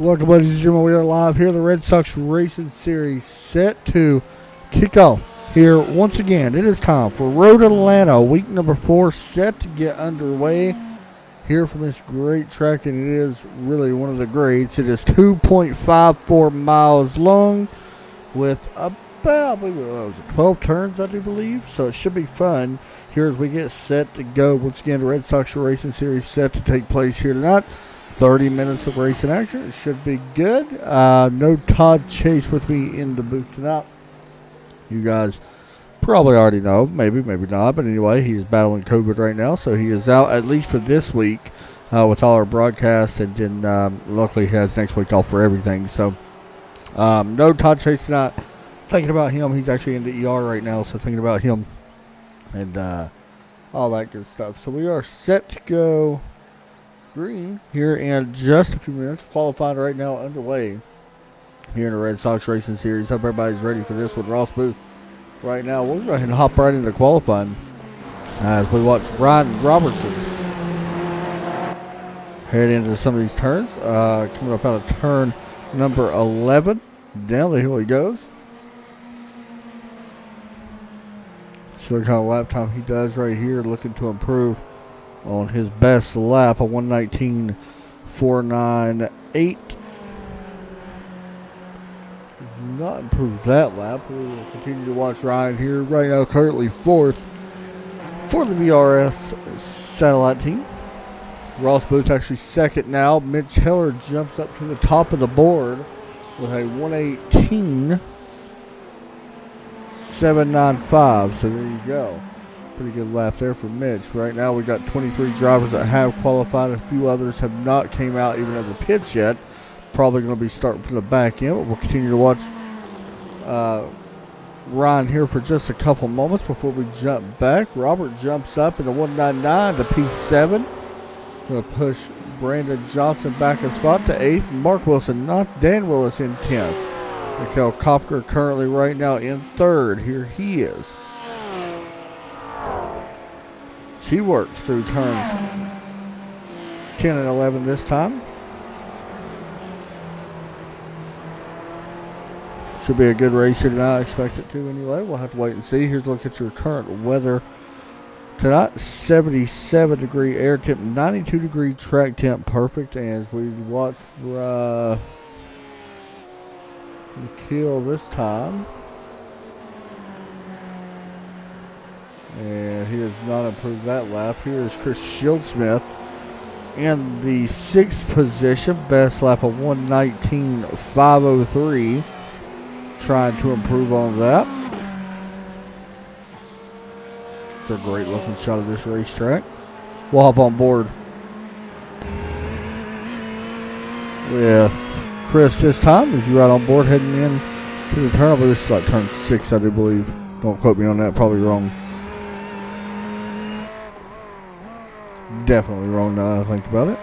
Welcome, ladies and gentlemen. We are live here. The Red Sox Racing Series set to kick off here once again. It is time for Road Atlanta, week number 4, set to get underway here from this great track, and it is really one of the greats. It is 2.54 miles long with about, I believe it was 12 turns, I do believe. So it should be fun here as we get set to go. Once again, the Red Sox Racing Series set to take place here tonight. 30 minutes of racing action. It should be good. No Todd Chase with me in the booth tonight. You guys probably already know. Maybe not. But anyway, he's battling COVID right now. So he is out at least for this week with all our broadcasts. And then luckily he has next week off for everything. So no Todd Chase tonight. Thinking about him. He's actually in the ER right now. So thinking about him and all that good stuff. So we are set to go green here in just a few minutes. Qualifying right now underway here in the Red Sox Racing Series. Hope everybody's ready for this with Ross Booth right now. We'll go ahead and hop right into qualifying as we watch Ryan Robertson head into some of these turns. Coming up out of turn number 11. Down the hill he goes. So what kind of lap time he does right here, looking to improve on his best lap, a 1:19.498. Not improved that lap. We will continue to watch Ryan here. Right now, currently 4th for the VRS satellite team. Ross Booth actually 2nd now. Mitch Heller jumps up to the top of the board with a 1:18.795. So there you go. Pretty good lap there for Mitch. Right now we got 23 drivers that have qualified. A few others have not came out even of the pits yet. Probably going to be starting from the back end. But we'll continue to watch Ryan here for just a couple moments before we jump back. Robert jumps up in the 199 to P7. Going to push Brandon Johnson back a spot to 8th. Mark Wilson, not Dan Willis, in 10th. Mikhail Kopker currently right now in 3rd. Here he is. He works through turns 10 and 11 this time. Should be a good race here tonight. I expect it to anyway. We'll have to wait and see. Here's a look at your current weather tonight. 77 degree air temp, 92 degree track temp. Perfect. As we watch Nikhil this time. And he has not improved that lap. Here is Chris Shieldsmith in the 6th position. Best lap of 1:19.503. Trying to improve on that. It's a great looking shot of this racetrack. We'll hop on board with Chris this time as you ride on board heading in to the turn. I believe this is like turn 6, I do believe. Don't quote me on that, probably wrong. Definitely wrong now that I think about it.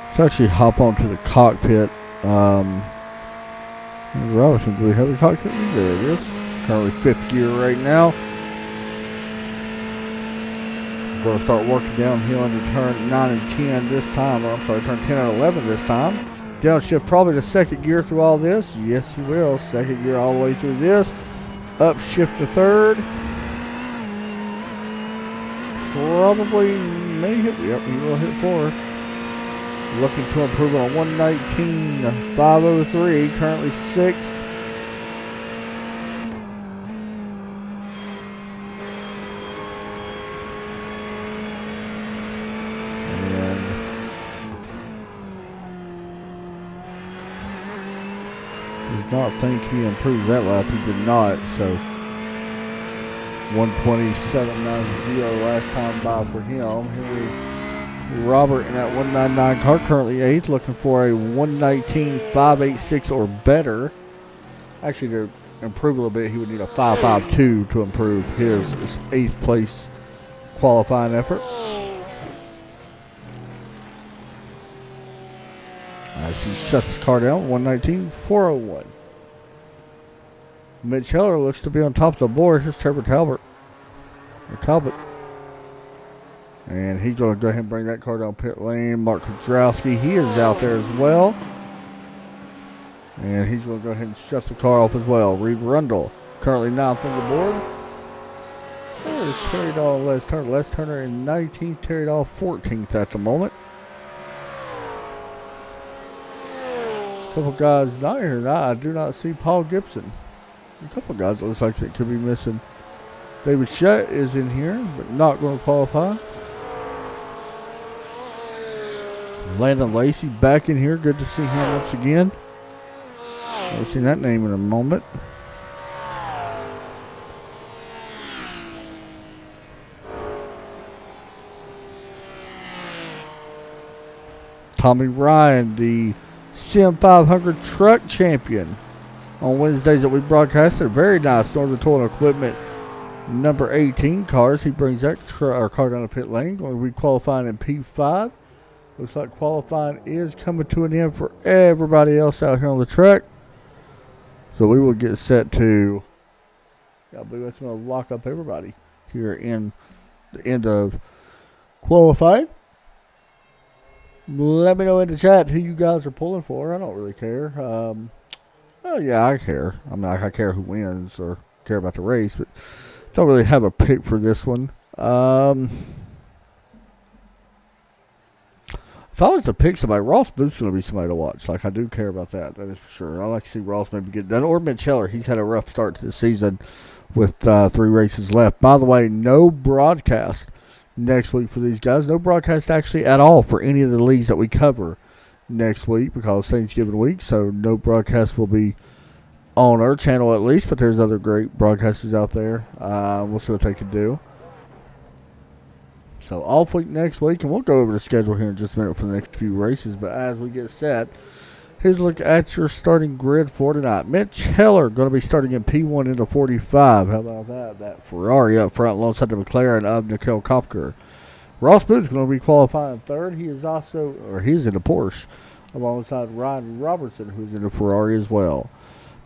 Let's actually hop onto the cockpit. Robertson, do we have the cockpit? There it is. Currently 5th gear right now. We're going to start working downhill into turn 9 and 10 this time. Or I'm sorry, turn 10 and 11 this time. Downshift probably to 2nd gear through all this. Yes, he will. 2nd gear all the way through this. Upshift to 3rd. Probably may hit. Yep, he will hit 4th. Looking to improve on 1:19.503. Currently 6th. And did not think he improved that lap. He did not. So 1:27.90 last time by for him. Here is Robert in that 199 car, currently 8th, looking for a 1:19.586 or better. Actually, to improve a little bit, he would need a 5.52 to improve his 8th place qualifying effort. As he shuts his car down, 1:19.401. Mitch Heller looks to be on top of the board. Here's Trevor Talbot. And he's going to go ahead and bring that car down pit lane. Mark Kudrowski, he is out there as well. And he's going to go ahead and shut the car off as well. Reed Rundle, currently 9th on the board. There's Terry Dahl, Les Turner in 19th. Terry Dahl 14th at the moment. A couple guys not here now. I do not see Paul Gibson. A couple guys it looks like it could be missing. David Shutt is in here, but not going to qualify. Landon Lacey back in here. Good to see him once again. I've seen that name in a moment. Tommy Ryan, the Sim 500 truck champion. On Wednesdays that we broadcasted, a very nice Northern Tool and Equipment number 18 cars. He brings that car down the pit lane. Going to be qualifying in P5. Looks like qualifying is coming to an end for everybody else out here on the track. So we will get set to, I believe that's going to lock up everybody here in the end of qualifying. Let me know in the chat who you guys are pulling for. I don't really care. Oh yeah, I care. I mean, I care who wins or care about the race, but don't really have a pick for this one. If I was to pick somebody, Ross Booth's going to be somebody to watch. Like, I do care about that. That is for sure. I like to see Ross maybe get done. Or Mitch Heller. He's had a rough start to the season with 3 races left. By the way, no broadcast next week for these guys. No broadcast actually at all for any of the leagues that we cover next week because Thanksgiving week. So no broadcast will be on our channel at least. But there's other great broadcasters out there. We'll see what they can do. So off week next week, and we'll go over the schedule here in just a minute for the next few races. But as we get set, here's a look at your starting grid for tonight. Mitch Heller going to be starting in P1 into 45. How about that? That Ferrari up front alongside the McLaren of Nicole Kopker. Ross Booth going to be qualifying third. He's in a Porsche alongside Ryan Robertson, who's in a Ferrari as well.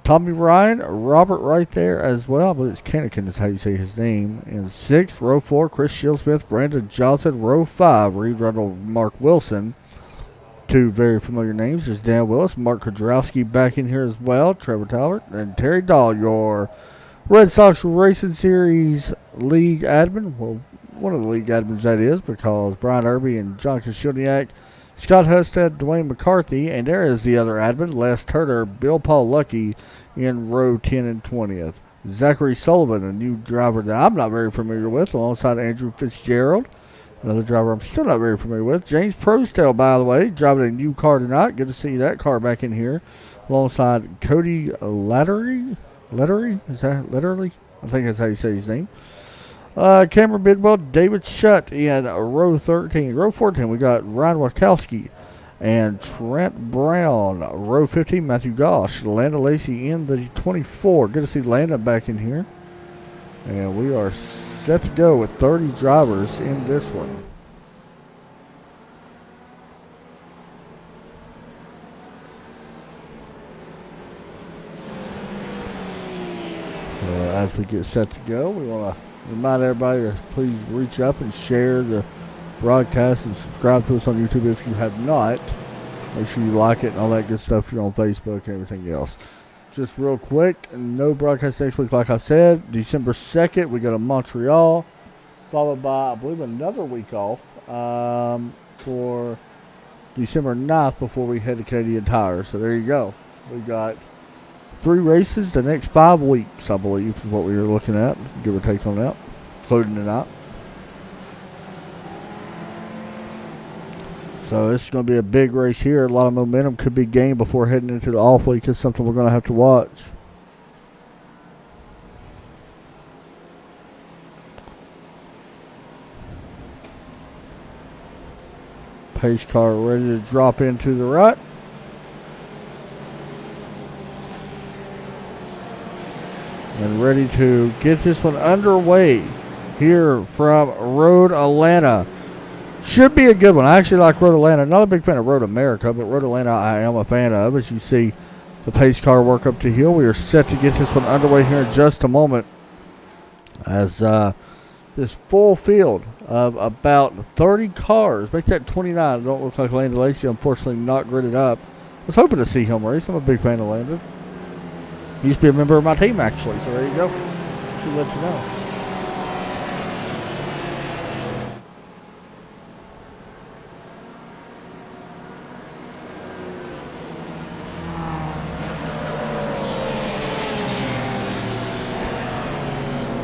Tommy Ryan, Robert right there as well. I believe it's Kennekin is how you say his name. In 6th, row 4, Chris Shieldsmith, Brandon Johnson. Row 5, Reed Rundle, Mark Wilson. 2 very familiar names. There's Dan Willis, Mark Kudrowski back in here as well. Trevor Talbot and Terry Dahl, your Red Sox Racing Series league admin. Well, one of the league admins that is because Brian Irby and John Kashuniak, Scott Husted, Dwayne McCarthy, and there is the other admin, Les Turner, Bill Paul Lucky in row 10 and 20th. Zachary Sullivan, a new driver that I'm not very familiar with, alongside Andrew Fitzgerald, another driver I'm still not very familiar with. James Prostel, by the way, driving a new car tonight. Good to see that car back in here, alongside Cody Lettery? Is that Letterly? I think that's how you say his name. Cameron Bidwell, David Shutt in row 13. Row 14, we got Ryan Wachowski and Trent Brown. Row 15, Matthew Gosh. Landon Lacey in the 24. Good to see Landon back in here. And we are set to go with 30 drivers in this one. As we get set to go, we want to remind everybody to please reach up and share the broadcast and subscribe to us on YouTube if you have not. Make sure you like it and all that good stuff here on Facebook and everything else. Just real quick, no broadcast next week, like I said. December 2nd, we go to Montreal, followed by, I believe, another week off for December 9th before we head to Canadian Tire. So there you go. We got 3 races the next 5 weeks, I believe, is what we were looking at. Give or take on that, including tonight. So this is going to be a big race here. A lot of momentum could be gained before heading into the off week. It's something we're going to have to watch. Pace car ready to drop into the right. And ready to get this one underway here from Road Atlanta. Should be a good one. I actually like Road Atlanta. Not a big fan of Road America, but Road Atlanta I am a fan of. As you see the pace car work up to hill, we are set to get this one underway here in just a moment. As this full field of about 30 cars. Make that 29. It don't look like Landon Lacey, unfortunately not gridded up. I was hoping to see him race. I'm a big fan of Landon. He used to be a member of my team, actually, so there you go. Should let you know.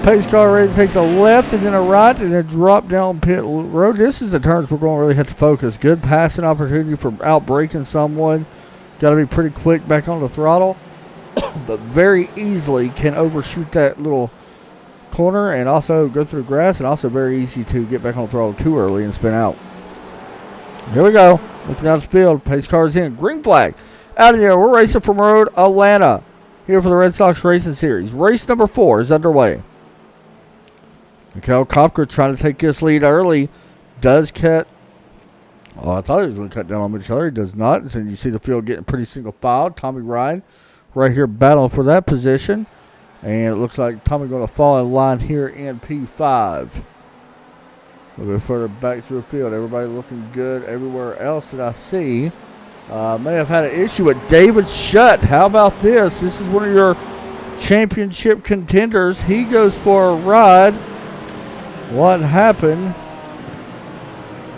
Pace car ready to take the left and then a right and then drop down pit road. This is the turns we're going to really have to focus. Good passing opportunity for out braking someone. Got to be pretty quick back on the throttle. But very easily can overshoot that little corner and also go through the grass, and also very easy to get back on the throttle too early and spin out. Here we go. Looking out the field. Pace car's in. Green flag. Out of there. We're racing from Road Atlanta here for the Red Sox Racing Series. Race number 4 is underway. Mikhail Kopker trying to take this lead early. Does cut. Oh, I thought he was going to cut down on Mitch Heller. He does not. And you see the field getting pretty single filed. Tommy Ryan right here battling for that position. And it looks like Tommy going to fall in line here in P5. A little bit further back through the field. Everybody looking good everywhere else that I see. May have had an issue with David Shutt. How about this? This is one of your championship contenders. He goes for a ride. What happened?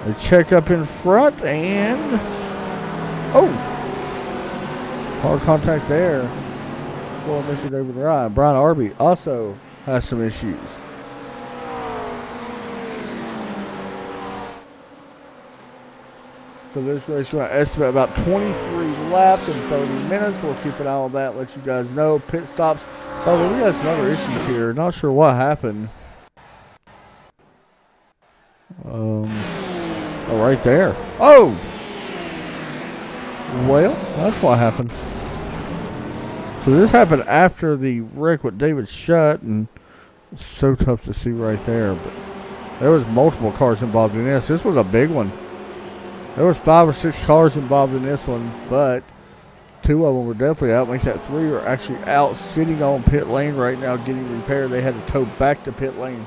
They check up in front and hard contact there for Mr. David Ryan. Brian Arby also has some issues. So this race is going to estimate about 23 laps in 30 minutes. We'll keep an eye on that, let you guys know. Pit stops. By the way, we got some other issues here. Not sure what happened. Right there. Oh! Well, that's what happened. So this happened after the wreck with David Shutt, and it's so tough to see right there. But there was multiple cars involved in this. This was a big one. There was 5 or 6 cars involved in this one, but 2 of them were definitely out. Make that 3 are actually out sitting on pit lane right now getting repaired. They had to tow back to pit lane.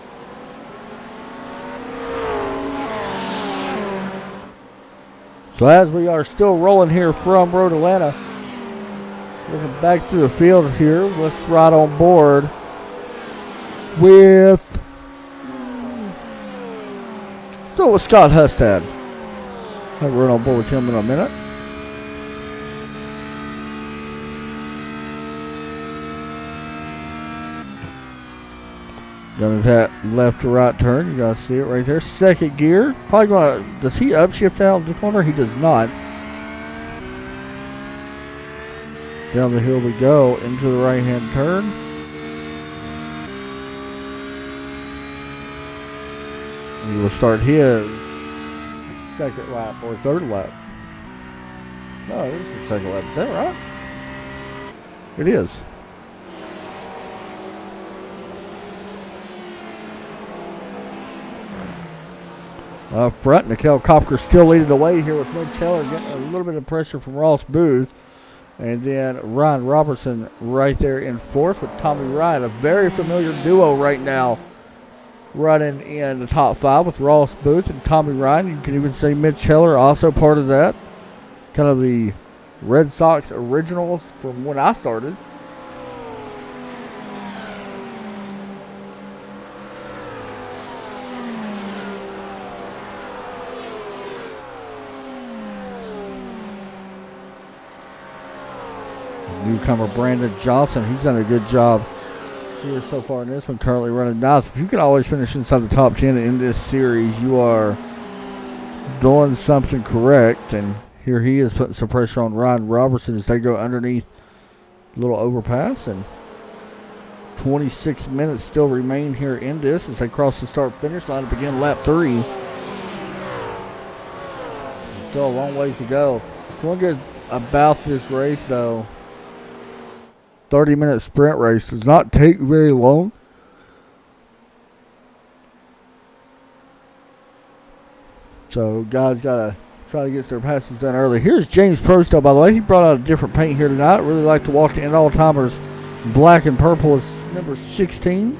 So as we are still rolling here from Road Atlanta, looking back through the field here, let's ride on board with Scott Hustad. I'll run on board with him in a minute. Gonna that left to right turn. You guys see it right there. Second gear. Probably gonna. Does he upshift out of the corner? He does not. Down the hill we go into the right hand turn. He will start his second lap or third lap. No, this is the second lap. Is that right? It is. Front, Mikhail Kopker still leading the way here with Mitch Heller getting a little bit of pressure from Ross Booth. And then Ryan Robertson right there in fourth with Tommy Ryan. A very familiar duo right now running in the top 5 with Ross Booth and Tommy Ryan. You can even say Mitch Heller also part of that. Kind of the Red Sox originals from when I started. Newcomer Brandon Johnson, he's done a good job here so far in this one, currently running down. So if you can always finish inside the top 10 in this series, you are doing something correct. And here he is putting some pressure on Ryan Robertson as they go underneath a little overpass. And 26 minutes still remain here in this as they cross the start-finish line to begin lap 3. Still a long ways to go. One good about this race, though, 30-minute sprint race does not take very long. So guys got to try to get their passes done early. Here's James Prosto, by the way. He brought out a different paint here tonight. Really like to walk the end all-timers black and purple as number 16.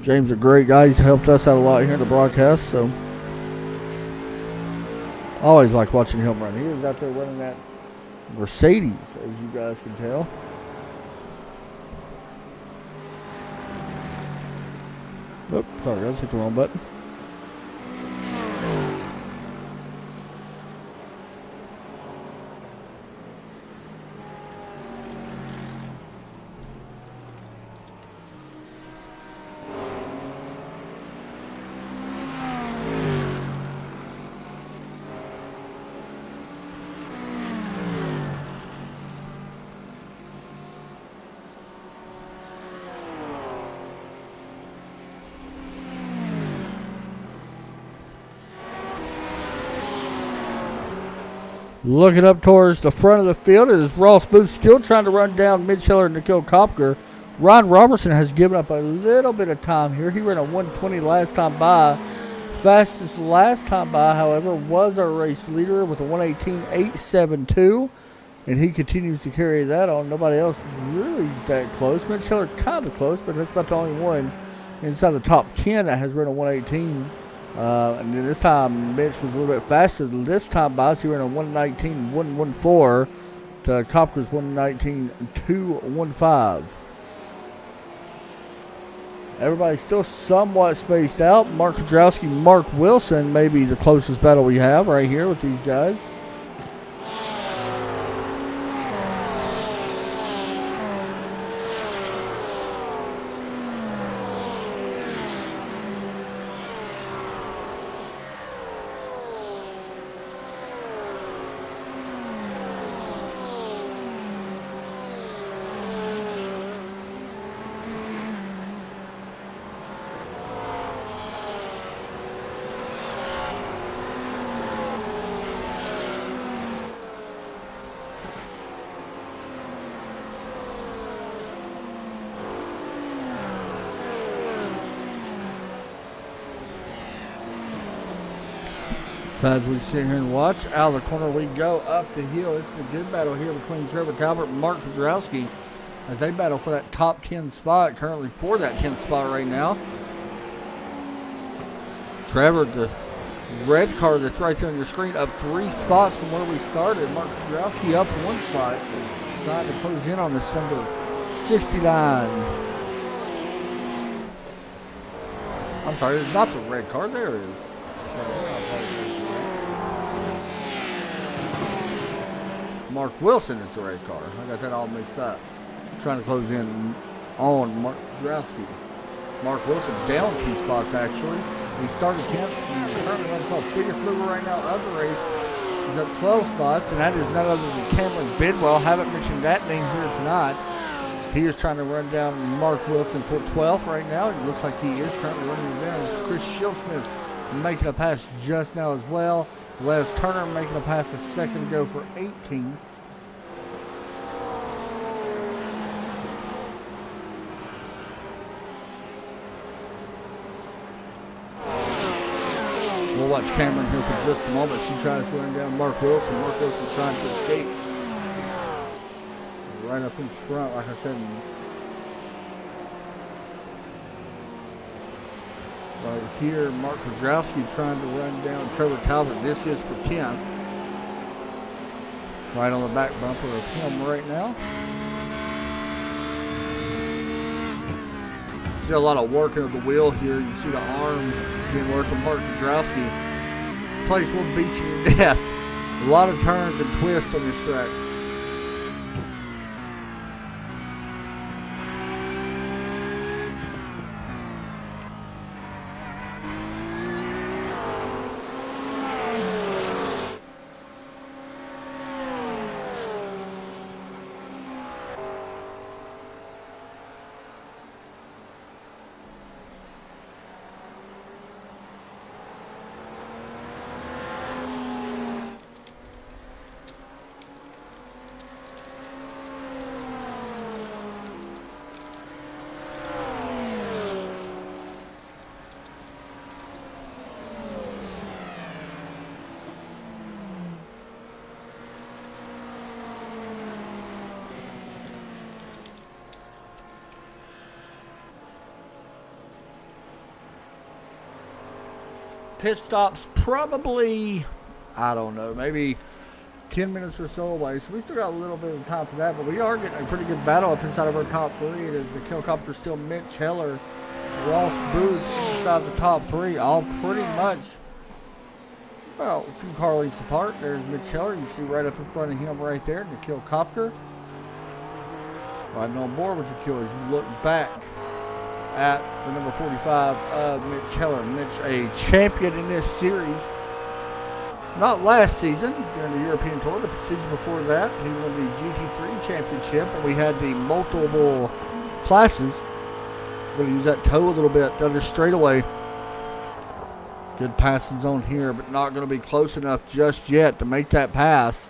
James, a great guy. He's helped us out a lot here in the broadcast. So, I always like watching him run. He was out there running that Mercedes, as you guys can tell. Oop, sorry guys, hit the wrong button. Looking up towards the front of the field, it is Ross Booth still trying to run down Midschiller and Nikhil Kopker. Ron Robertson has given up a little bit of time here. He ran a 120 last time by. Fastest last time by, however, was our race leader with a 118.872. And he continues to carry that on. Nobody else really that close. Midschiller kind of close, but that's about the only one inside the top 10 that has run a 118. And then this time, Mitch was a little bit faster than this time by, so he ran a 119.114 to Kopker's 119.215. Everybody's still somewhat spaced out. Mark Kudrowski, Mark Wilson may be the closest battle we have right here with these guys. As we sit here and watch, out of the corner we go up the hill. It's a good battle here between Trevor Talbot and Mark Kudrowski as they battle for that top 10 spot, currently for that 10th spot right now. Trevor, the red car that's right there on your screen, up 3 spots from where we started. Mark Kudrowski up 1 spot, trying to close in on this number 69. I'm sorry, it's not the red car. There it is. Mark Wilson is the red car. I got that all mixed up. Trying to close in on Mark Kudrowski. Mark Wilson down 2 spots actually. He started 10th. He's currently what's called biggest mover right now of the race. He's up 12 spots, and that is none other than Cameron Bidwell. Haven't mentioned that name here tonight. He is trying to run down Mark Wilson for 12th right now. It looks like he is currently running down. Chris Shilsmith making a pass just now as well. Les Turner making a pass a second ago for 18th. We'll watch Cameron here for just a moment. She tries to run down Mark Wilson. Mark Wilson trying to escape. Right up in front, like I said. Right here, Mark Kudrowski trying to run down Trevor Talbot. This is for 10th. Right on the back bumper of him right now. See a lot of working of the wheel here. You can see the arms being worked on Mark Kudrowski. Place will beat you to death. A lot of turns and twists on this track. Pit stop's probably, I don't know, maybe 10 minutes or so away. So we still got a little bit of time for that, but we are getting a pretty good battle up inside of our top three. It is the Helicopter still Mitch Heller, Ross Booth inside the top three, all pretty much about a few car lengths apart. There's Mitch Heller. You see right up in front of him right there, the Helicopter. Riding on board with the kill as you look back at the number 45 of Mitch Heller. Mitch, a champion in this series. Not last season during the European Tour, but the season before that, he won the GT3 championship, and we had the multiple classes. Going to use that toe a little bit down the straightaway. Good passing zone here, but not going to be close enough just yet to make that pass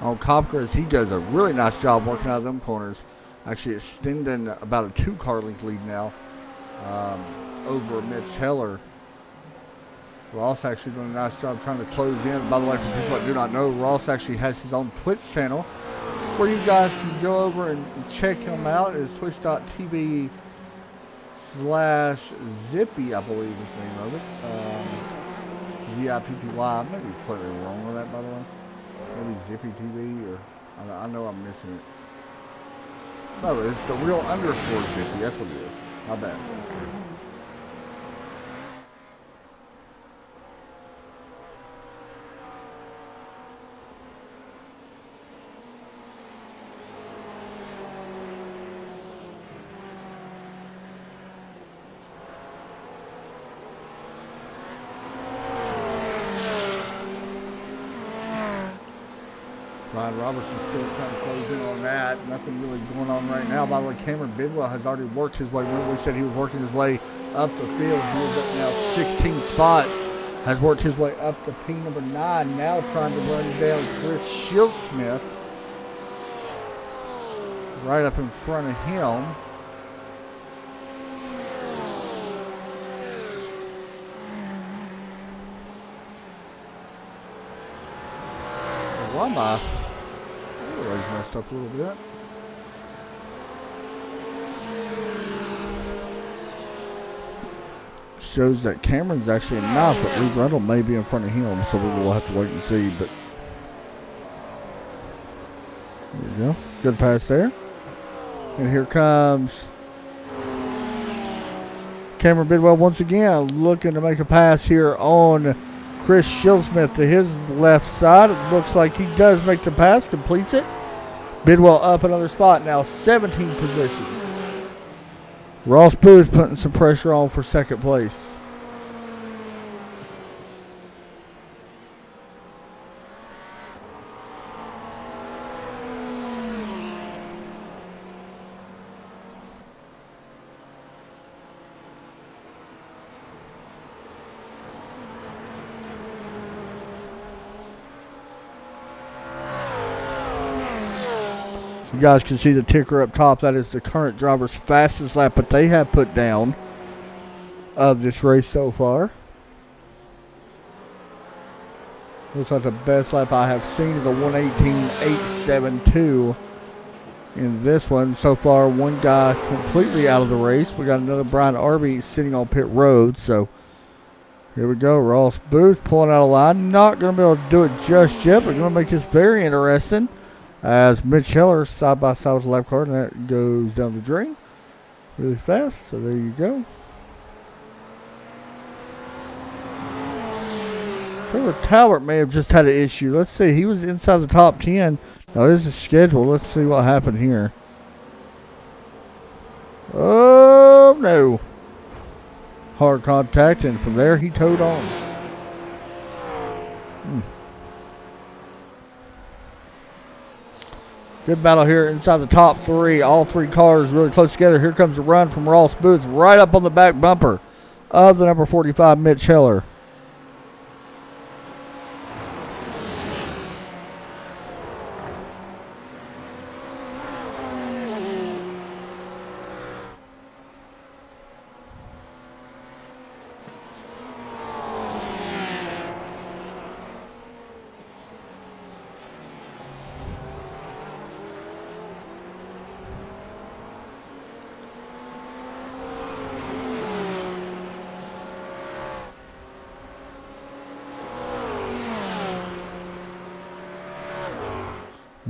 on Kopker as he does a really nice job working out of them corners. Actually extending about a 2-car length lead now over Mitch Heller. Ross actually doing a nice job trying to close in. By the way, for people that do not know, Ross actually has his own Twitch channel where you guys can go over and check him out. It's twitch.tv/Zippy, I believe is the name of it. ZIPPY. I may be completely wrong on that, by the way. Maybe Zippy TV, or I know I'm missing it. No, it's the real underscore Zippy. That's what it is. My bad. Robertson still trying to close in on that. Nothing really going on right now. By the way, Cameron Bidwell has already worked his way. Remember we said he was working his way up the field. He was up now 16 spots. Has worked his way up to P number 9. Now trying to run down Chris Shieldsmith. Right up in front of him. Why am I? He's messed up a little bit. Shows that Cameron's actually in 9th, but Lee Grundle may be in front of him, so we will have to wait and see. But there you go. Good pass there. And here comes Cameron Bidwell once again looking to make a pass here on Chris Shieldsmith to his left side. It looks like he does make the pass, completes it. Bidwell up another spot now, 17 positions. Ross Booth putting some pressure on for second place. You guys can see the ticker up top. That is the current driver's fastest lap, but they have put down of this race so far. Looks like the best lap I have seen is a 1:18.872 in this one. So far, one guy completely out of the race. We got another Brian Arby sitting on pit road. So here we go. Ross Booth pulling out a line. Not going to be able to do it just yet, but going to make this very interesting. As Mitch Heller side by side with the lap car, and that goes down the drain really fast. So there you go. Trevor Talbot may have just had an issue. Let's see. He was inside the top 10. Now this is scheduled. Let's see what happened here. Oh no! Hard contact, and from there he towed on. Good battle here inside the top 3. All 3 cars really close together. Here comes a run from Ross Booth right up on the back bumper of the number 45, Mitch Heller.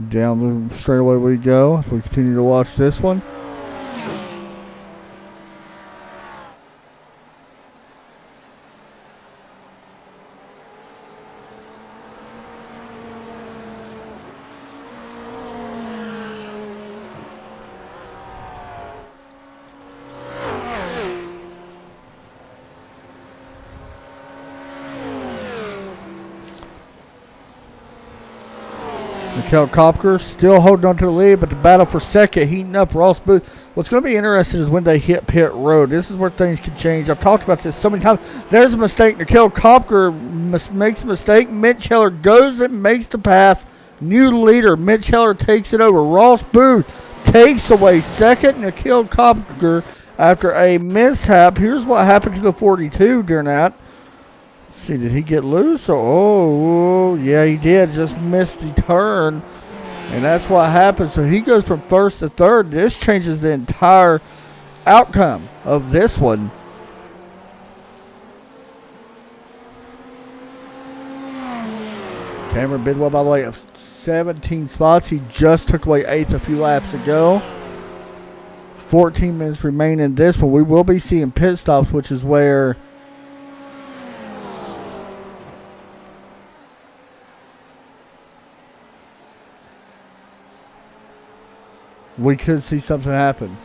Down the straightaway we go as we continue to watch this one. Kel Kopker still holding on to the lead, but the battle for second heating up. Ross Booth. What's going to be interesting is when they hit pit road. This is where things can change. I've talked about this so many times. There's a mistake. Kel Kopker makes a mistake. Mitch Heller goes and makes the pass. New leader. Mitch Heller takes it over. Ross Booth takes away second. Kel Kopker after a mishap. Here's what happened to the 42 during that. See, did he get loose? Oh, yeah, he did. Just missed the turn. And that's what happened. So he goes from first to third. This changes the entire outcome of this one. Cameron Bidwell, by the way, of 17 spots. He just took away 8th a few laps ago. 14 minutes remain in this one. We will be seeing pit stops, which is where we could see something happen.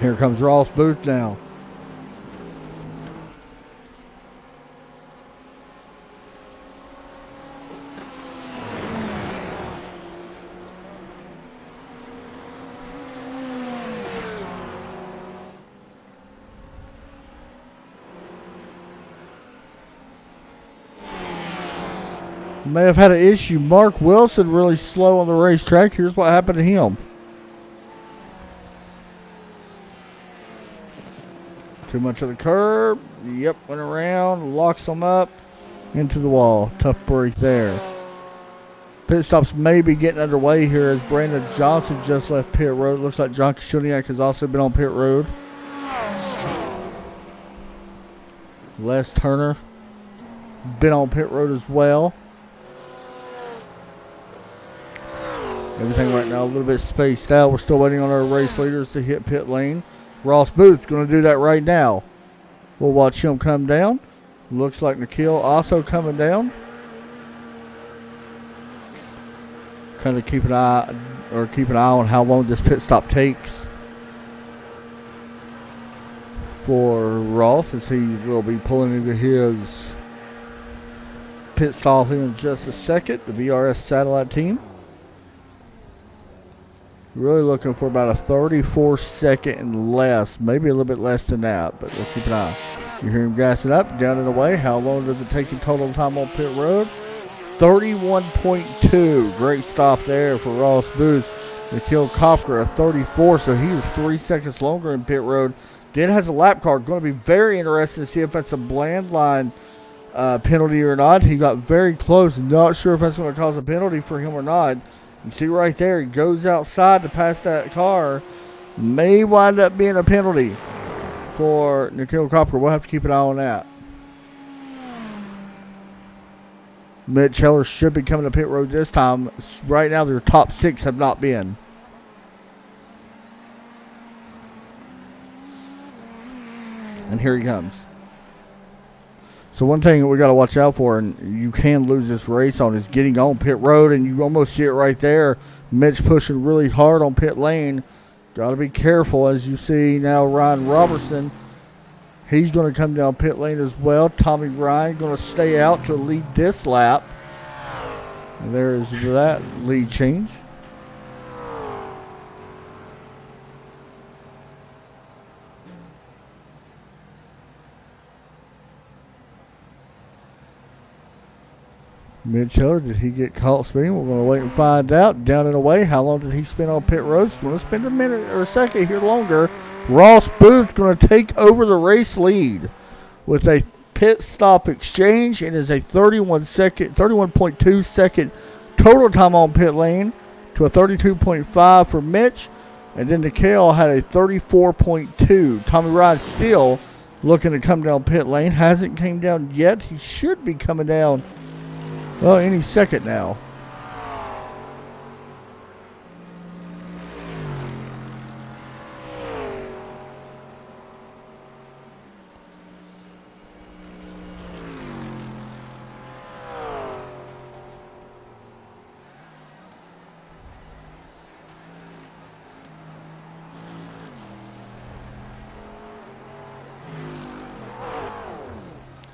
Here comes Ross Booth now. May have had an issue. Mark Wilson really slow on the racetrack. Here's what happened to him. Too much of the curb. Yep, went around, locks them up into the wall. Tough break there. Pit stops may be getting underway here as Brandon Johnson just left pit road. Looks like John Kashuniak has also been on pit road. Les Turner been on pit road as well. Everything right now a little bit spaced out. We're still waiting on our race leaders to hit pit lane. Ross Booth going to do that right now. We'll watch him come down. Looks like Nikhil also coming down. Kind of keep an eye on how long this pit stop takes for Ross, as he will be pulling into his pit stall here in just a second. The VRS satellite team. Really looking for about a 34-second and less, maybe a little bit less than that, but we'll keep an eye. You hear him gassing up, down and away. How long does it take him total time on pit road? 31.2. Great stop there for Ross Booth. Nikhil Kopker, a 34, so he was 3 seconds longer in pit road. Then has a lap car. Going to be very interesting to see if that's a bland line penalty or not. He got very close. Not sure if that's going to cause a penalty for him or not. You see right there, he goes outside to pass that car. May wind up being a penalty for Nikhil Kopker. We'll have to keep an eye on that. Mitch Heller should be coming to pit road this time. Right now, their top 6 have not been. And here he comes. So one thing that we got to watch out for, and you can lose this race on, is getting on pit road, and you almost see it right there. Mitch pushing really hard on pit lane. Got to be careful, as you see now. Ryan Robertson, he's going to come down pit lane as well. Tommy Ryan going to stay out to lead this lap. And there is that lead change. Mitch Heller, did he get caught speeding? We're going to wait and find out. Down and away, how long did he spend on pit road? We're going to spend a minute or a second here longer. Ross Booth going to take over the race lead with a pit stop exchange. It is a 31.2 second total time on pit lane to a 32.5 for Mitch. And then Nikhil had a 34.2. Tommy Ryan still looking to come down pit lane. Hasn't came down yet. He should be coming down, well, any second now.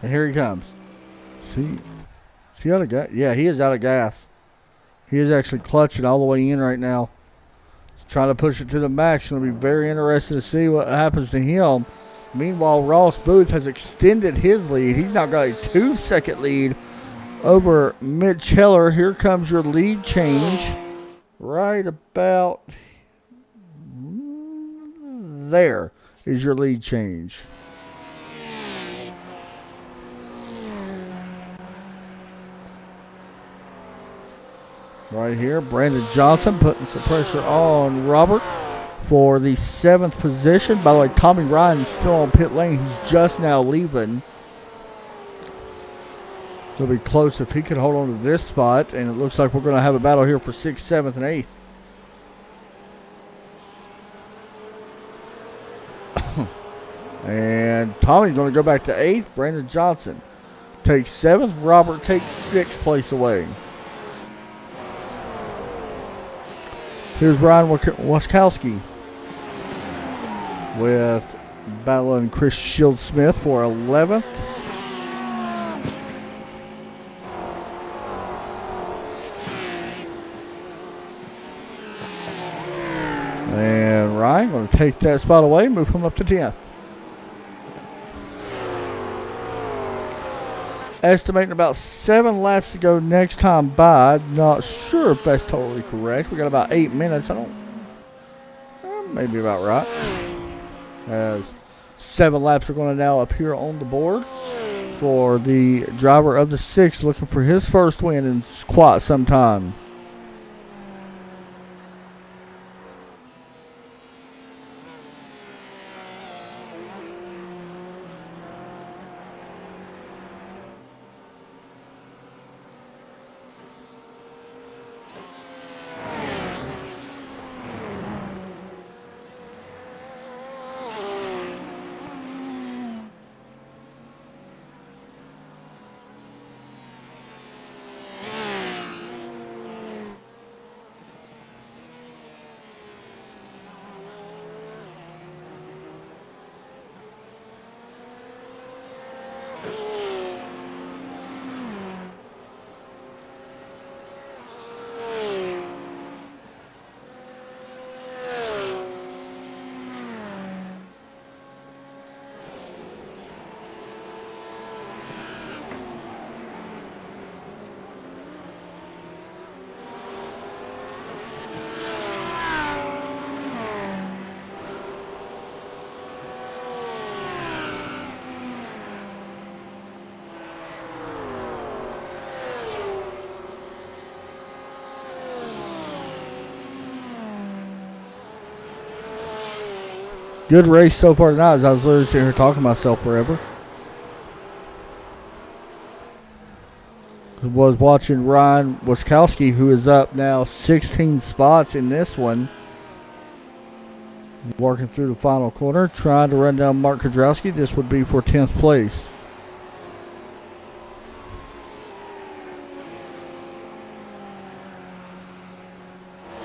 And here he comes. See out of gas? Yeah, he is out of gas. He is actually clutching all the way in right now. He's trying to push it to the max. It's going to be very interesting to see what happens to him. Meanwhile, Ross Booth has extended his lead. He's now got a 2-second lead over Mitch Heller. Here comes your lead change. Right about there is your lead change. Right here, Brandon Johnson putting some pressure on Robert for the 7th position. By the way, Tommy Ryan is still on pit lane. He's just now leaving. It's going to be close if he can hold on to this spot. And it looks like we're going to have a battle here for 6th, 7th, and 8th. And Tommy's going to go back to 8th. Brandon Johnson takes 7th. Robert takes 6th place away. Here's Ryan Waskowski with battling Chris Shield-Smith for 11th. And Ryan going to take that spot away, move him up to 10th. Estimating about 7 laps to go next time by. Not sure if that's totally correct. We got about 8 minutes. Maybe about right. As 7 laps are going to now appear on the board for the driver of the 6th, looking for his first win in quite some time. Good race so far tonight, as I was literally sitting here talking to myself forever. I was watching Ryan Waskowski, who is up now 16 spots in this one. Working through the final corner, trying to run down Mark Kudrowski. This would be for 10th place.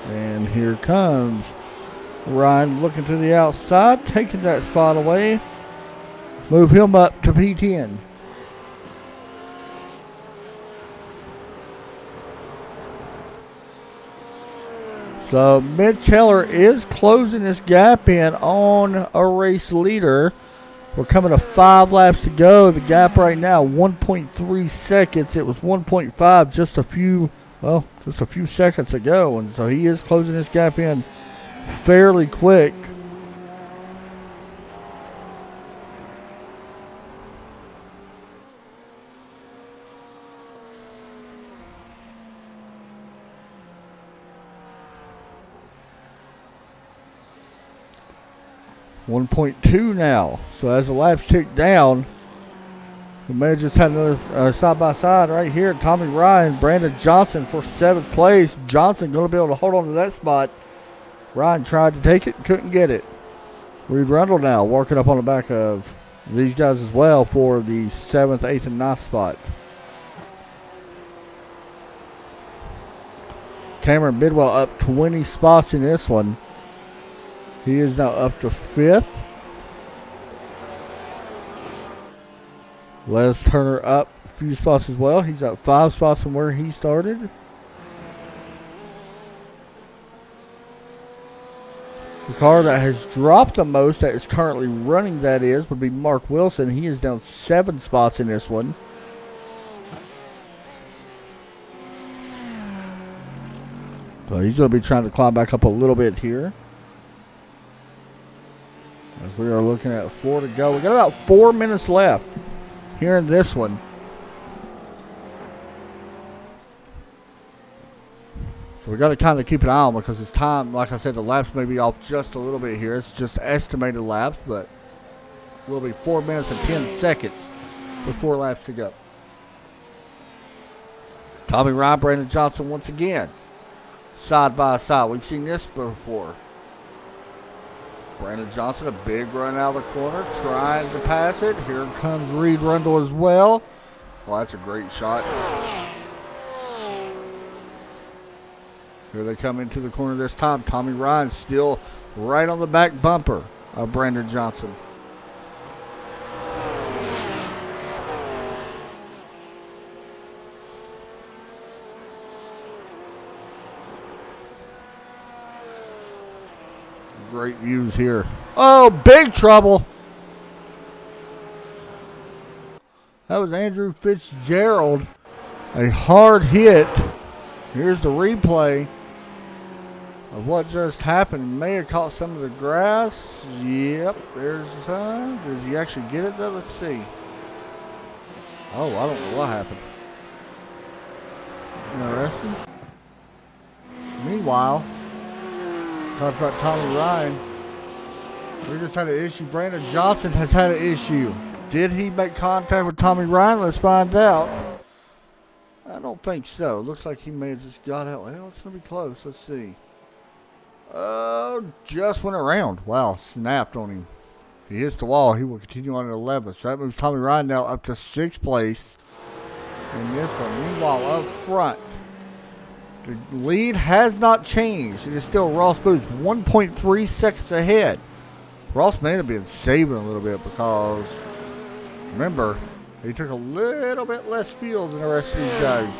And here comes Ryan looking to the outside, taking that spot away. Move him up to P10. So Mitch Heller is closing this gap in on a race leader. We're coming to 5 laps to go. The gap right now, 1.3 seconds. It was 1.5 just a few seconds ago. And so he is closing this gap in fairly quick. 1.2 now. So as the laps tick down, we may have just had another side-by-side right here. Tommy Ryan, Brandon Johnson for 7th place. Johnson going to be able to hold on to that spot. Ryan tried to take it, couldn't get it. Reed Rundle now working up on the back of these guys as well for the 7th, 8th, and 9th spot. Cameron Bidwell up 20 spots in this one. He is now up to 5th. Les Turner up a few spots as well. He's up 5 spots from where he started. The car that has dropped the most, that is currently running, that is, would be Mark Wilson. He is down 7 spots in this one. So he's going to be trying to climb back up a little bit here. As we are looking at 4 to go. We got about 4 minutes left here in this one. So we got to kind of keep an eye on, because it's time, like I said, the laps may be off just a little bit here. It's just estimated laps, but it will be 4 minutes and 10 seconds with 4 laps to go. Tommy Ryan, Brandon Johnson once again, side by side. We've seen this before. Brandon Johnson, a big run out of the corner, trying to pass it. Here comes Reed Rundle as well. Well, that's a great shot. Here they come into the corner this time. Tommy Ryan still right on the back bumper of Brandon Johnson. Great views here. Oh, big trouble. That was Andrew Fitzgerald. A hard hit. Here's the replay of what just happened. May have caught some of the grass. Yep, there's the time. Does he actually get it though? Let's see. Oh, I don't know what happened. Interesting. Meanwhile, talk about Tommy Ryan. We just had an issue. Brandon Johnson has had an issue. Did he make contact with Tommy Ryan? Let's find out. I don't think so. Looks like he may have just got out. Well, it's going to be close. Let's see. Oh, just went around. Wow, snapped on him. He hits the wall. He will continue on at 11th. So that moves Tommy Ryan now up to 6th place in this one. Meanwhile, up front, the lead has not changed. It is still Ross Booth, 1.3 seconds ahead. Ross may have been saving a little bit because, remember, he took a little bit less fuel than the rest of these guys.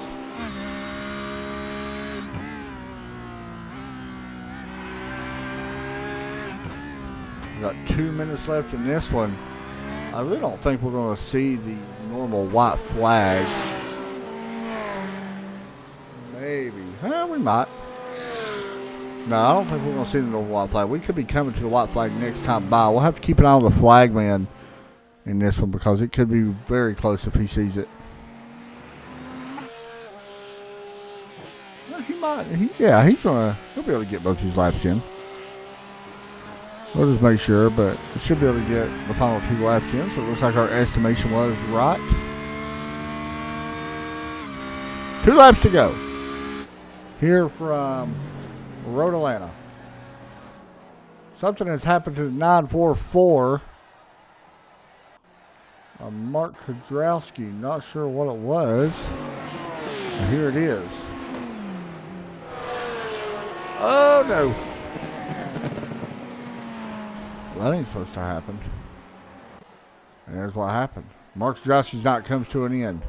We got 2 minutes left in this one. I really don't think we're going to see the normal white flag. Maybe. We might. No, I don't think we're going to see the normal white flag. We could be coming to the white flag next time by. We'll have to keep an eye on the flagman in this one because it could be very close if he sees it. Well, he might. He'll be able to get both his laps in. We'll just make sure, but we should be able to get the final 2 laps in. So it looks like our estimation was right. 2 laps to go. Here from Road Atlanta. Something has happened to the 944. Mark Kudrowski. Not sure what it was. Here it is. Oh no. That ain't supposed to happen. And there's what happened. Mark Kudrowski's knot comes to an end.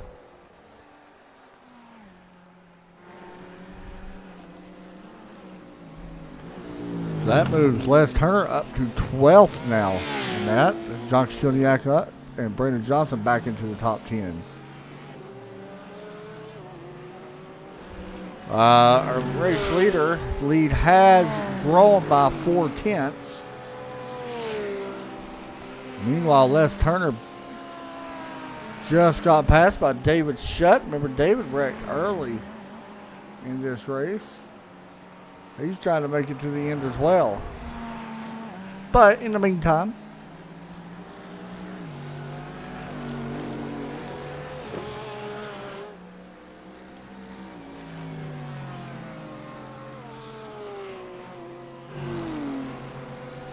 So that moves Les Turner up to 12th now. And that, John Kostylniak up, and Brandon Johnson back into the top 10. Our race lead has grown by 4/10. Meanwhile, Les Turner just got passed by David Shutt. Remember, David wrecked early in this race. He's trying to make it to the end as well. But in the meantime,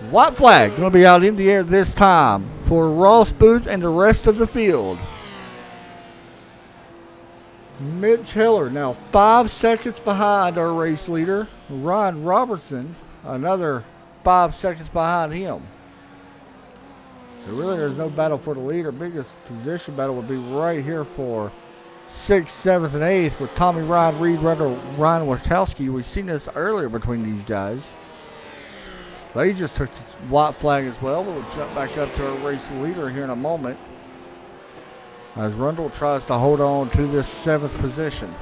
white flag going to be out in the air this time for Ross Booth and the rest of the field. Mitch Heller now 5 seconds behind our race leader, Ryan Robertson, another 5 seconds behind him. So really there's no battle for the lead. Our biggest position battle would be right here for 6th, 7th, and 8th with Tommy Ryan, Reed Rundle, Ryan Wachowski. We've seen this earlier between these guys. They just took the white flag as well. We'll jump back up to our race leader here in a moment as Rundle tries to hold on to this 7th position.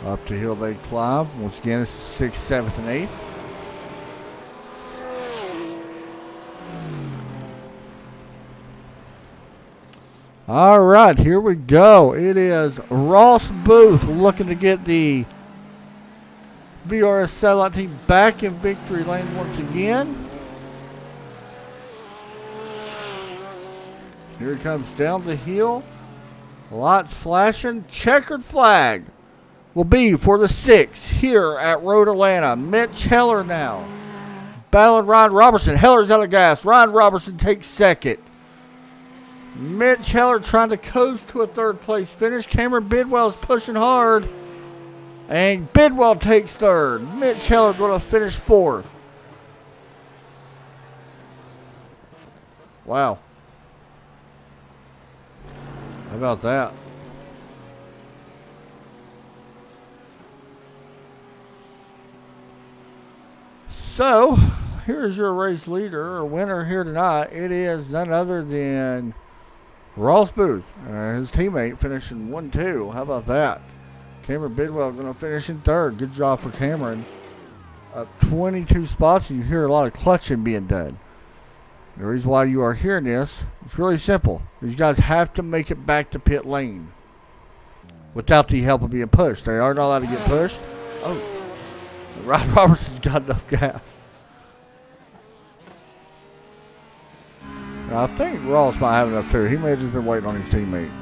Up the hill they climb. Once again, it's 6th, 7th, and 8th. All right, here we go. It is Ross Booth looking to get the VRS Satellite team back in victory lane once again. Here he comes down the hill. Lights flashing. Checkered flag will be for the 6th here at Road Atlanta. Mitch Heller now battling Ryan Robertson. Heller's out of gas. Ryan Robertson takes 2nd. Mitch Heller trying to coast to a 3rd place finish. Cameron Bidwell is pushing hard. And Bidwell takes 3rd. Mitch Heller going to finish 4th. Wow. How about that? So, here's your race leader or winner here tonight. It is none other than Ross Booth, his teammate, finishing 1-2. How about that? Cameron Bidwell going to finish in 3rd. Good job for Cameron. Up 22 spots, and you hear a lot of clutching being done. The reason why you are hearing this, it's really simple. These guys have to make it back to pit lane without the help of being pushed. They are not allowed to get pushed. Oh, Ryan Robertson's got enough gas. I think Ross might have enough too. He may have just been waiting on his teammate.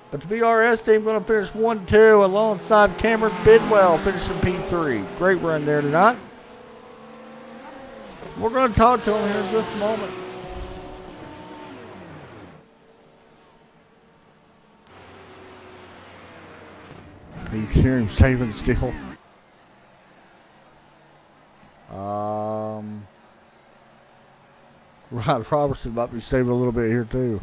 But the VRS team going to finish 1-2 alongside Cameron Bidwell finishing P3. Great run there tonight. We're going to talk to him here in just a moment. You can hear him saving still. Ryan Robertson might be saving a little bit here too.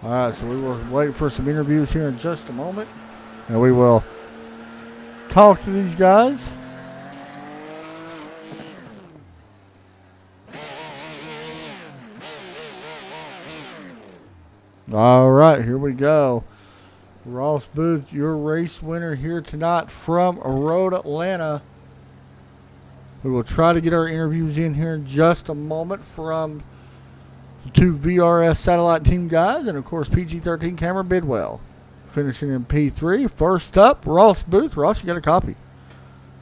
All right, so we will wait for some interviews here in just a moment, and we will talk to these guys. All right, here we go. Ross Booth, your race winner here tonight from Road Atlanta. We will try to get our interviews in here in just a moment from the 2 VRS Satellite team guys and, of course, PG-13 Cameron Bidwell. Finishing in P3. First up, Ross Booth. Ross, you got a copy.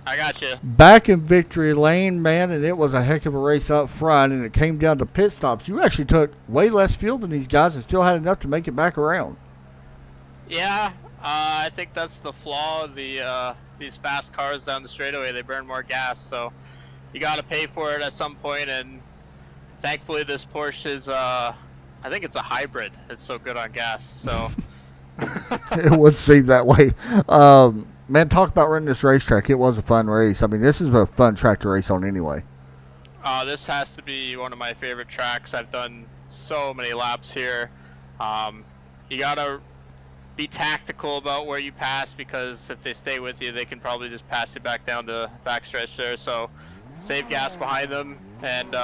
I got you. Back in victory lane, man, and it was a heck of a race up front, and it came down to pit stops. You actually took way less fuel than these guys and still had enough to make it back around. Yeah, I think that's the flaw of these fast cars down the straightaway. They burn more gas, so you got to pay for it at some point, and thankfully this Porsche is, I think it's a hybrid. It's so good on gas, so. It would seem that way. Man, talk about running this racetrack. It was a fun race. I mean, this is a fun track to race on anyway. This has to be one of my favorite tracks. I've done so many laps here. You got to be tactical about where you pass, because if they stay with you, they can probably just pass you back down the backstretch there. So save gas behind them and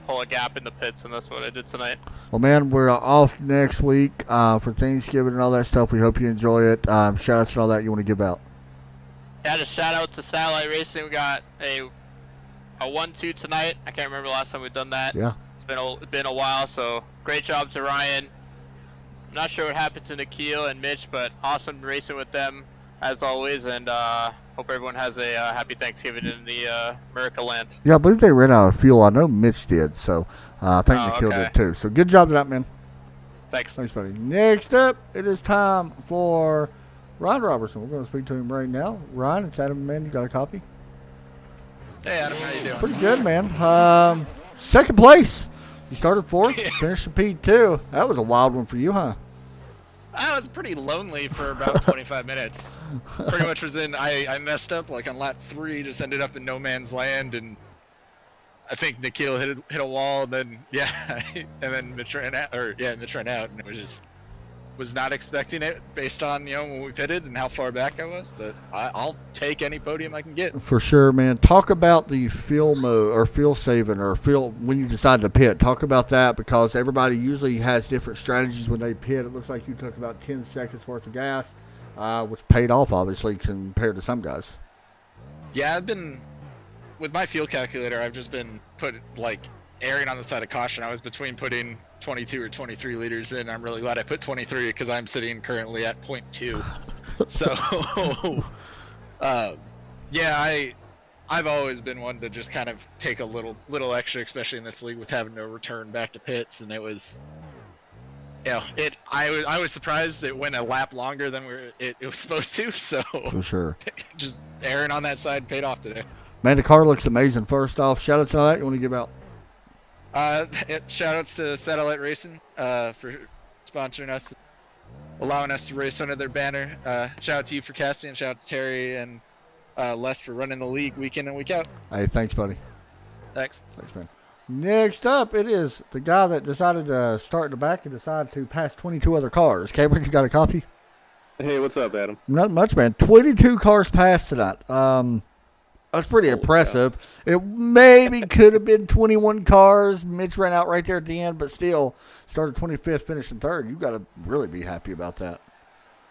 pull a gap in the pits, and that's what I did tonight. Well, man, we're off next week for Thanksgiving and all that stuff. We hope you enjoy it. Shout outs and all that you want to give out. Yeah, just shout out to Satellite Racing. We got a 1-2 tonight. I can't remember the last time we've done that. Yeah. It's been a while, so great job to Ryan. I'm not sure what happened to Nikhil and Mitch, but awesome racing with them as always, and hope everyone has a happy Thanksgiving in the America land. Yeah, I believe they ran out of fuel. I know Mitch did, so I think Nikhil did too. So good job to that, man. Thanks. Thanks, buddy. Next up, it is time for Ryan Robertson. We're going to speak to him right now. Ryan, it's Adam, man. You got a copy? Hey, Adam, how you doing? Pretty good, man. Second place. You started fourth, finished the P2. That was a wild one for you, huh? I was pretty lonely for about 25 minutes. Pretty much was in. I messed up like on lap 3, just ended up in no man's land, and I think Nikhil hit a wall, and then and then Mitch ran out, and it was not expecting it based on when we pitted and how far back I was, but I'll take any podium I can get. For sure, man. Talk about the fuel mode or fuel saving or fuel when you decide to pit. Talk about that because everybody usually has different strategies when they pit. It looks like you took about 10 seconds worth of gas, which paid off obviously compared to some guys. Yeah, I've been with my fuel calculator. I've just been erring on the side of caution. I was between putting 22 or 23 liters in. I'm really glad I put 23 because I'm sitting currently at 0.2. So, I've always been one to just kind of take a little extra, especially in this league with having to return back to pits. And it was, I was surprised it went a lap longer than it was supposed to. So for sure, just erring on that side paid off today. Man, the car looks amazing. First off, shout out to that. You want to give out? Shout outs to Satellite Racing for sponsoring us, allowing us to race under their banner. Shout out to you for casting, and shout out to Terry and Les for running the league week in and week out. Hey, thanks, buddy. Thanks, man. Next up, it is the guy that decided to start in the back and decided to pass 22 other cars. Cameron, you got a copy? Hey, what's up, Adam? Not much, man. 22 cars passed tonight. That's pretty impressive. It maybe could have been 21 cars. Mitch ran out right there at the end, but still started 25th, finishing third. You got to really be happy about that.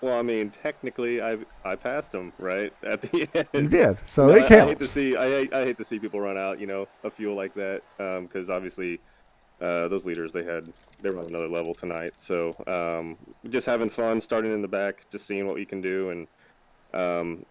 Well, I mean, technically, I passed him right at the end. You did, so it counts. I hate to see people run out, a fuel like that, because obviously those leaders they were on another level tonight. So just having fun, starting in the back, just seeing what we can do, and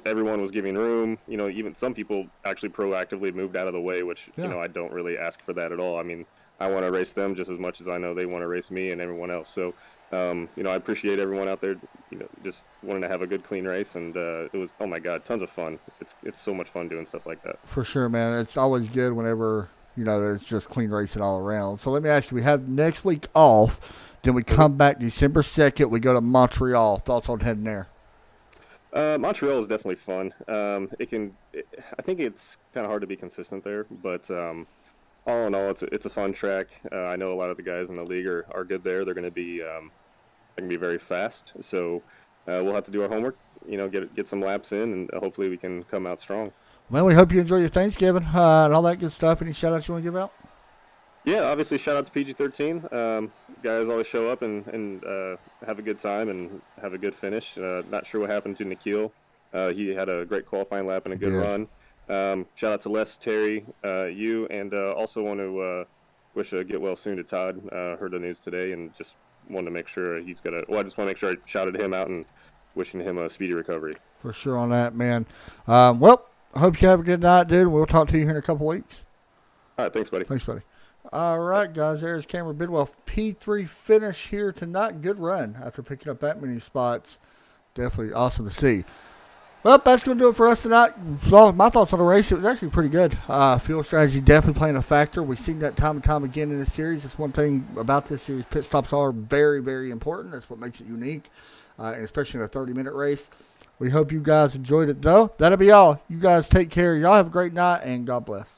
everyone was giving room. Even some people actually proactively moved out of the way, which I don't really ask for that at all. I mean, I want to race them just as much as I know they want to race me and everyone else. So, I appreciate everyone out there, just wanting to have a good, clean race, and it was, oh my God, tons of fun. It's so much fun doing stuff like that. For sure, man. It's always good whenever it's just clean racing all around. So let me ask you: we have next week off, then we come back December 2nd. We go to Montreal. Thoughts on heading there? Montreal is definitely fun. I think it's kind of hard to be consistent there, but all in all, it's a fun track. I know a lot of the guys in the league are good there. They're going to be very fast. So we'll have to do our homework. Get some laps in, and hopefully we can come out strong. Well, we hope you enjoy your Thanksgiving and all that good stuff. Any shout outs you want to give out? Yeah, obviously shout out to PG-13. Guys always show up and have a good time and have a good finish. Not sure what happened to Nikhil. He had a great qualifying lap and a good run. Shout out to Les, Terry, you, and also want to wish a get well soon to Todd. Heard the news today and just wanted to make sure I just want to make sure I shouted him out and wishing him a speedy recovery. For sure on that, man. Well, I hope you have a good night, dude. We'll talk to you here in a couple weeks. All right, thanks, buddy. Thanks, buddy. All right, guys, there's Cameron Bidwell. P3 finish here tonight. Good run after picking up that many spots. Definitely awesome to see. Well, that's going to do it for us tonight. So my thoughts on the race, it was actually pretty good. Fuel strategy definitely playing a factor. We've seen that time and time again in this series. That's one thing about this series. Pit stops are very, very important. That's what makes it unique, and especially in a 30-minute race. We hope you guys enjoyed it, though. That'll be all. You guys take care. Y'all have a great night, and God bless.